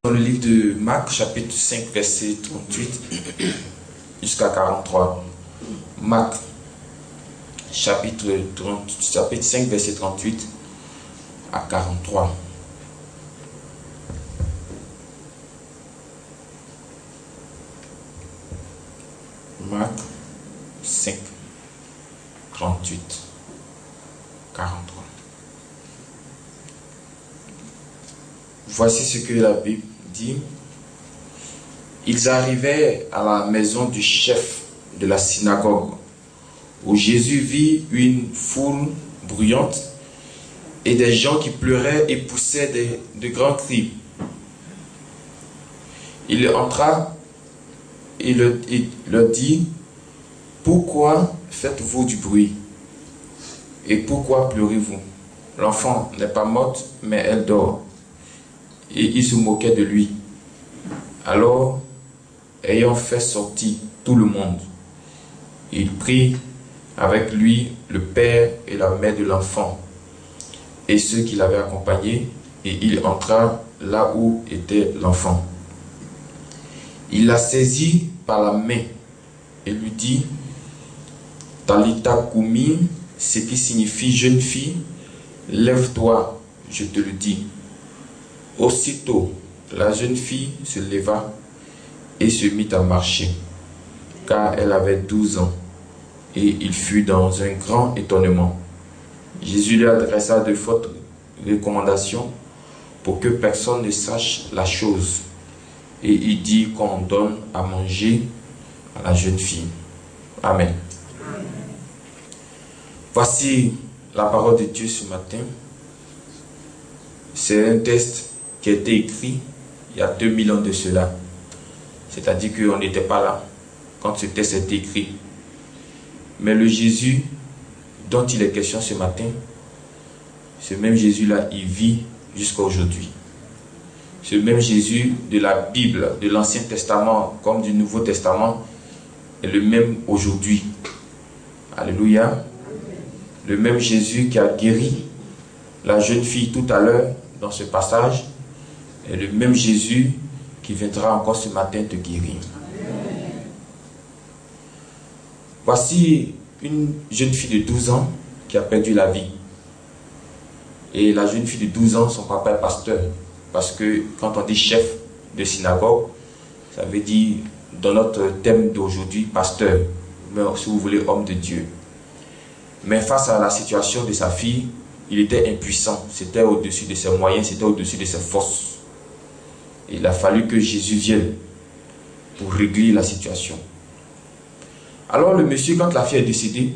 Dans le livre de Marc, chapitre 5, verset 38 jusqu'à 43. Marc, chapitre 5, verset 38 à 43. Marc 5, 38, 43. Voici ce que la Bible dit. Ils arrivaient à la maison du chef de la synagogue, où Jésus vit une foule bruyante et des gens qui pleuraient et poussaient de grands cris. Il entra et leur dit: pourquoi faites-vous du bruit? Et pourquoi pleurez-vous? L'enfant n'est pas morte, mais elle dort. Et il se moquait de lui. Alors, ayant fait sortir tout le monde, il prit avec lui le père et la mère de l'enfant et ceux qui l'avaient accompagné, et il entra là où était l'enfant. Il la saisit par la main et lui dit: Talitha koumi, ce qui signifie jeune fille, lève-toi, je te le dis. Aussitôt, la jeune fille se leva et se mit à marcher, car elle avait 12 ans, et il fut dans un grand étonnement. Jésus lui adressa de fortes recommandations pour que personne ne sache la chose, et il dit qu'on donne à manger à la jeune fille. Amen. Voici la parole de Dieu ce matin. C'est un texte qui a été écrit il y a 2000 ans de cela. C'est-à-dire qu'on n'était pas là quand ce texte a été écrit. Mais le Jésus dont il est question ce matin, ce même Jésus-là, il vit jusqu'à aujourd'hui. Ce même Jésus de la Bible, de l'Ancien Testament comme du Nouveau Testament, est le même aujourd'hui. Alléluia. Le même Jésus qui a guéri la jeune fille tout à l'heure dans ce passage est le même Jésus qui viendra encore ce matin te guérir. Voici une jeune fille de 12 ans qui a perdu la vie. Et la jeune fille de 12 ans, son papa est pasteur. Parce que quand on dit chef de synagogue, ça veut dire, dans notre thème d'aujourd'hui, pasteur. Mais si vous voulez, homme de Dieu. Mais face à la situation de sa fille, il était impuissant. C'était au-dessus de ses moyens, c'était au-dessus de ses forces. Il a fallu que Jésus vienne pour régler la situation. Alors le monsieur, quand la fille est décédée,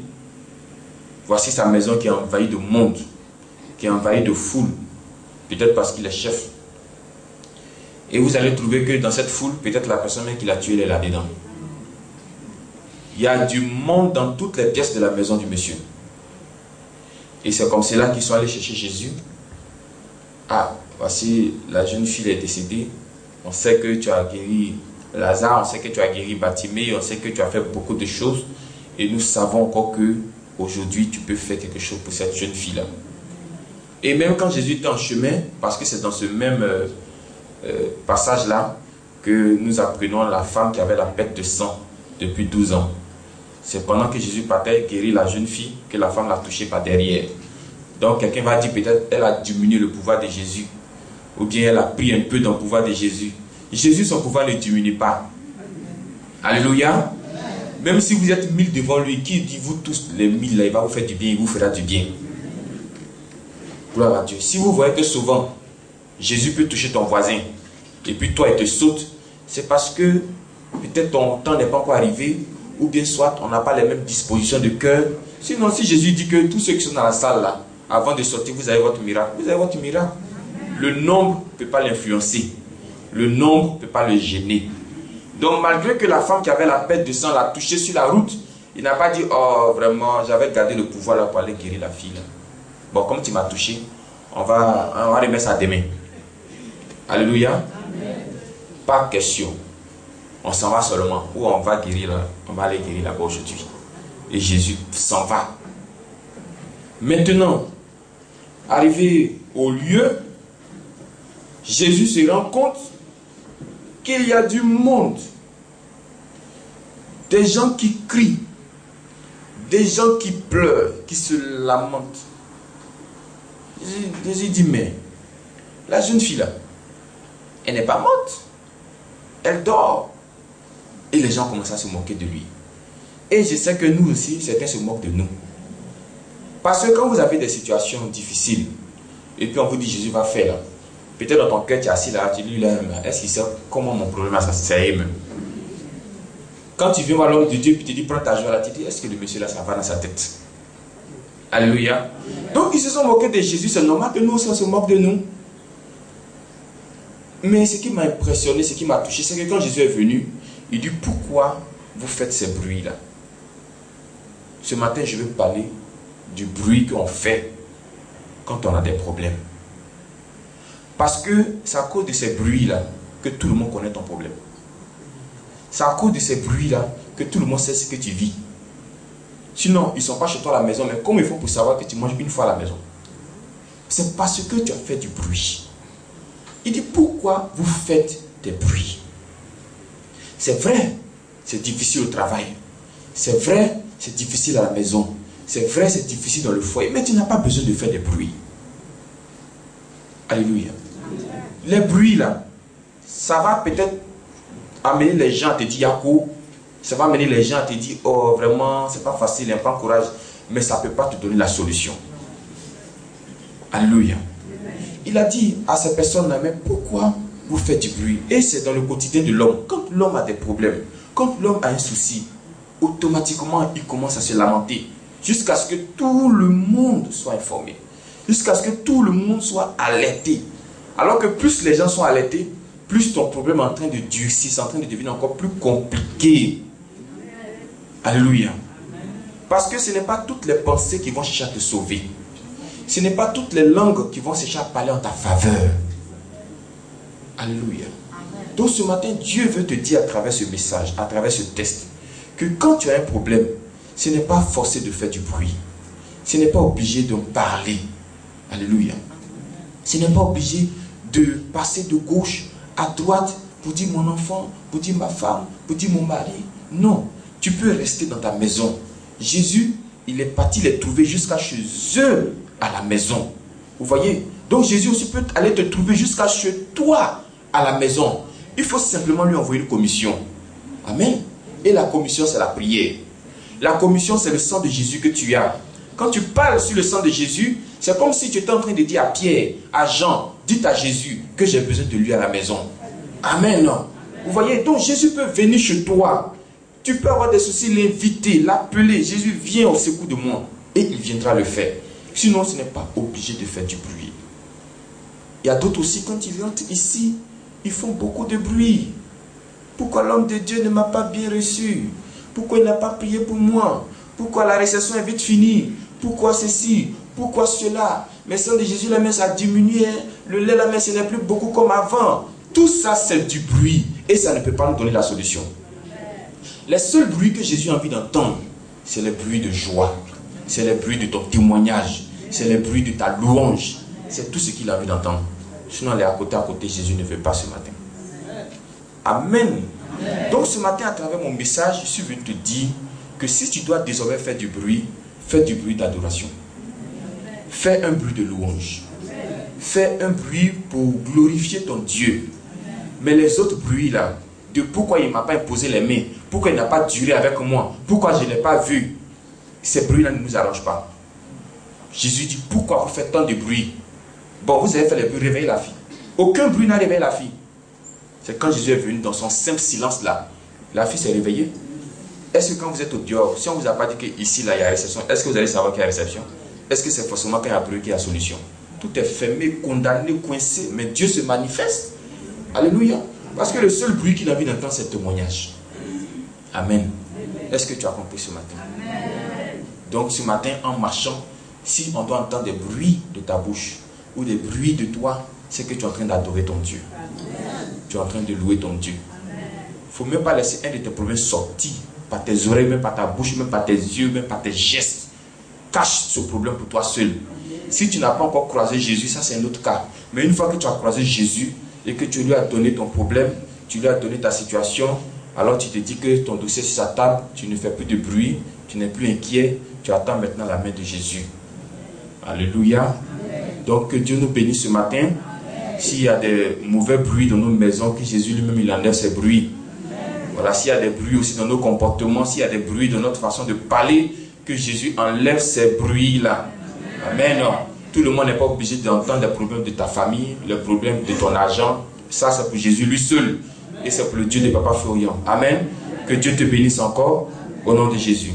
voici sa maison qui est envahie de monde, qui est envahie de foule, peut-être parce qu'il est chef. Et vous allez trouver que dans cette foule, peut-être la personne même qui l'a tué, elle est là-dedans. Il y a du monde dans toutes les pièces de la maison du monsieur. Et c'est comme cela qu'ils sont allés chercher Jésus. Ah, voici la jeune fille est décédée. On sait que tu as guéri Lazare, on sait que tu as guéri Bartimée, on sait que tu as fait beaucoup de choses. Et nous savons encore que aujourd'hui tu peux faire quelque chose pour cette jeune fille-là. Et même quand Jésus était en chemin, parce que c'est dans ce même passage-là que nous apprenons la femme qui avait la perte de sang depuis 12 ans. C'est pendant que Jésus partait guérir la jeune fille que la femme l'a touchée par derrière. Donc quelqu'un va dire peut-être elle a diminué le pouvoir de Jésus. Ou bien elle a pris un peu dans le pouvoir de Jésus. Jésus, son pouvoir ne diminue pas. Alléluia. Même si vous êtes 1000 devant lui, qui dit vous tous les 1000 là, il va vous faire du bien, il vous fera du bien. Gloire à Dieu. Si vous voyez que souvent Jésus peut toucher ton voisin et puis toi il te saute, c'est parce que peut-être ton temps n'est pas encore arrivé, ou bien soit on n'a pas les mêmes dispositions de cœur. Sinon, si Jésus dit que tous ceux qui sont dans la salle là, avant de sortir, vous avez votre miracle, vous avez votre miracle. Le nombre ne peut pas l'influencer. Le nombre ne peut pas le gêner. Donc malgré que la femme qui avait la perte de sang l'a touché sur la route, il n'a pas dit oh vraiment j'avais gardé le pouvoir là pour aller guérir la fille là. Bon, comme tu m'as touché, on va remettre ça demain. Alléluia. Amen. Pas question. On s'en va seulement. Ou on va guérir là, on va aller guérir là-bas aujourd'hui. Et Jésus s'en va. Maintenant, arrivé au lieu, Jésus se rend compte qu'il y a du monde, des gens qui crient, des gens qui pleurent, qui se lamentent. Jésus dit, mais la jeune fille là, elle n'est pas morte, elle dort. Et les gens commencent à se moquer de lui. Et je sais que nous aussi, certains se moquent de nous. Parce que quand vous avez des situations difficiles, et puis on vous dit Jésus va faire là, peut-être dans ton cœur tu es assis là, tu dis là, est-ce qu'il sait comment mon problème ça s'est même. Quand tu viens voir l'homme de Dieu, puis tu dis prends ta joie là, tu dis est-ce que le monsieur là ça va dans sa tête? Alléluia. Donc ils se sont moqués de Jésus, c'est normal que nous aussi on se moque de nous. Mais ce qui m'a impressionné, ce qui m'a touché, c'est que quand Jésus est venu, il dit pourquoi vous faites ces bruits là? Ce matin je vais parler du bruit qu'on fait quand on a des problèmes. Parce que c'est à cause de ces bruits-là que tout le monde connaît ton problème. C'est à cause de ces bruits-là que tout le monde sait ce que tu vis. Sinon, ils ne sont pas chez toi à la maison, mais comment il faut pour savoir que tu manges une fois à la maison? C'est parce que tu as fait du bruit. Il dit, pourquoi vous faites des bruits? C'est vrai, c'est difficile au travail. C'est vrai, c'est difficile à la maison. C'est vrai, c'est difficile dans le foyer, mais tu n'as pas besoin de faire des bruits. Alléluia. Les bruits là, ça va peut-être amener les gens à te dire Yako, ça va amener les gens à te dire oh vraiment, c'est pas facile, prends courage, mais ça ne peut pas te donner la solution. Alléluia. Il a dit à ces personnes-là, mais pourquoi vous faites du bruit? Et c'est dans le quotidien de l'homme. Quand l'homme a des problèmes, quand l'homme a un souci, automatiquement il commence à se lamenter. Jusqu'à ce que tout le monde soit informé. Jusqu'à ce que tout le monde soit alerté. Alors que plus les gens sont alertés, plus ton problème est en train de durcir, c'est en train de devenir encore plus compliqué. Alléluia. Parce que ce n'est pas toutes les pensées qui vont chercher à te sauver. Ce n'est pas toutes les langues qui vont chercher à parler en ta faveur. Alléluia. Donc ce matin, Dieu veut te dire à travers ce message, à travers ce texte, que quand tu as un problème, ce n'est pas forcé de faire du bruit. Ce n'est pas obligé d'en parler. Alléluia. Ce n'est pas obligé de passer de gauche à droite pour dire mon enfant, pour dire ma femme, pour dire mon mari. Non, tu peux rester dans ta maison. Jésus, il est parti les trouver jusqu'à chez eux à la maison. Vous voyez? Donc Jésus aussi peut aller te trouver jusqu'à chez toi à la maison. Il faut simplement lui envoyer une commission. Amen. Et la commission, c'est la prière. La commission, c'est le sang de Jésus que tu as. Quand tu parles sur le sang de Jésus, c'est comme si tu étais en train de dire à Pierre, à Jean, dites à Jésus que j'ai besoin de lui à la maison. Amen. Vous voyez, donc Jésus peut venir chez toi. Tu peux avoir des soucis, l'inviter, l'appeler. Jésus vient au secours de moi et il viendra le faire. Sinon, ce n'est pas obligé de faire du bruit. Il y a d'autres aussi, quand ils viennent ici, ils font beaucoup de bruit. Pourquoi l'homme de Dieu ne m'a pas bien reçu? Pourquoi il n'a pas prié pour moi? Pourquoi la récession est vite finie? Pourquoi ceci? Pourquoi cela? Mais sang de Jésus, la main, ça a diminué. Le lait, la main, ce n'est plus beaucoup comme avant. Tout ça, c'est du bruit. Et ça ne peut pas nous donner la solution. Les seuls bruits que Jésus a envie d'entendre, c'est les bruits de joie. C'est les bruits de ton témoignage. C'est les bruits de ta louange. C'est tout ce qu'il a envie d'entendre. Sinon, les à côté, Jésus ne veut pas ce matin. Amen. Donc ce matin, à travers mon message, je suis venu te dire que si tu dois désormais faire du bruit, fais du bruit d'adoration. Fais un bruit de louange. Fais un bruit pour glorifier ton Dieu. Mais les autres bruits là, de pourquoi il ne m'a pas imposé les mains, pourquoi il n'a pas duré avec moi, pourquoi je ne l'ai pas vu, ces bruits-là ne nous arrangent pas. Jésus dit, pourquoi vous faites tant de bruit? Bon, vous avez fait les bruits, réveillez la fille. Aucun bruit n'a réveillé la fille. C'est quand Jésus est venu dans son simple silence là, la fille s'est réveillée. Est-ce que quand vous êtes au dehors, si on ne vous a pas dit qu'ici là il y a réception, est-ce que vous allez savoir qu'il y a réception? Est-ce que c'est forcément quand il y a bruit qu'il y a solution? Tout est fermé, condamné, coincé, mais Dieu se manifeste. Alléluia. Parce que le seul bruit qu'il a envie d'entendre, c'est le témoignage. Amen. Est-ce que tu as compris ce matin? Amen. Donc ce matin, en marchant, si on doit entendre des bruits de ta bouche ou des bruits de toi, c'est que tu es en train d'adorer ton Dieu. Amen. Tu es en train de louer ton Dieu. Il ne faut même pas laisser un de tes problèmes sortir par tes oreilles, même par ta bouche, même par tes yeux, même par tes gestes. Cache ce problème pour toi seul. Si tu n'as pas encore croisé Jésus, ça c'est un autre cas. Mais une fois que tu as croisé Jésus et que tu lui as donné ton problème, tu lui as donné ta situation, alors tu te dis que ton dossier sur sa table, tu ne fais plus de bruit, tu n'es plus inquiet, tu attends maintenant la main de Jésus. Alléluia. Donc que Dieu nous bénisse ce matin. S'il y a des mauvais bruits dans nos maisons, que Jésus lui-même il enlève ces bruits. Voilà, s'il y a des bruits aussi dans nos comportements, s'il y a des bruits dans notre façon de parler, que Jésus enlève ces bruits-là. Amen. Tout le monde n'est pas obligé d'entendre les problèmes de ta famille, les problèmes de ton argent. Ça, c'est pour Jésus lui seul. Et c'est pour le Dieu de Papa Florian. Amen. Que Dieu te bénisse encore au nom de Jésus.